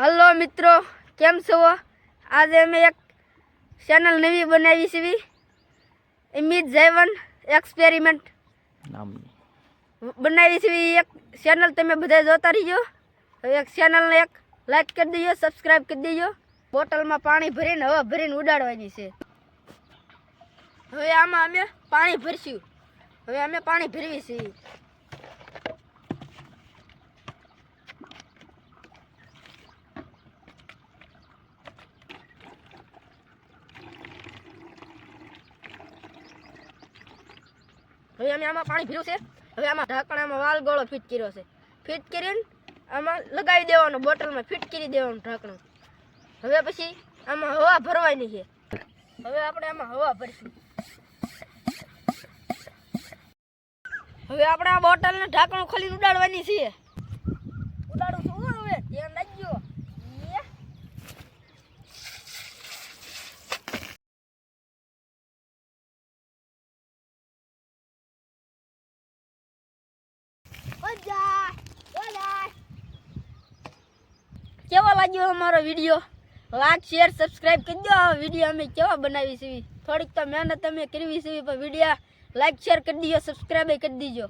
Hello મિત્રો, કેમ છો? આજે અમે એક ચેનલ નવી બનાવી છે, ઇમેજ જૈવન એક્સપેરિમેન્ટ નામની બનાવી છે. એક ચેનલ તમે બધા જોતા રહીજો. એક ચેનલને એક લાઈક કરી દેજો, સબસ્ક્રાઈબ કરી દેજો. બોટલમાં પાણી ભરીને હવા ભરીને ઉડાડવાની છે. હવે આમાં અમે પાણી ભરશું. હવે અમે પાણી ભરવી છીએ. હવે અમે આમાં પાણી ભર્યું છે. હવે આમાં ઢાંકણામાં વાલ ગોળો ફિટ કર્યો છે. ફિટ કરીને આમાં લગાવી દેવાનો, બોટલમાં ફિટ કરી દેવાનું ઢાંકણું. હવે પછી આમાં હવા ભરવાની છે. હવે આપણે આમાં હવા ભરશું. હવે આપણે આ બોટલને ઢાંકણું ખોલીને ઉડાડવાની છે. ઉડાડું છું હવે, ધ્યાન રાખજો. કેવો લાગ્યો અમારો વિડીયો? લાઈક શેર સબસ્ક્રાઇબ કરી દો. આ વિડીયો અમે કેવા બનાવી છે, થોડીક તો મહેનત અમે કરવી છે, પણ વિડીયો લાઈક શેર કરી દીજો, સબસ્ક્રાઇબ કરી દીજો.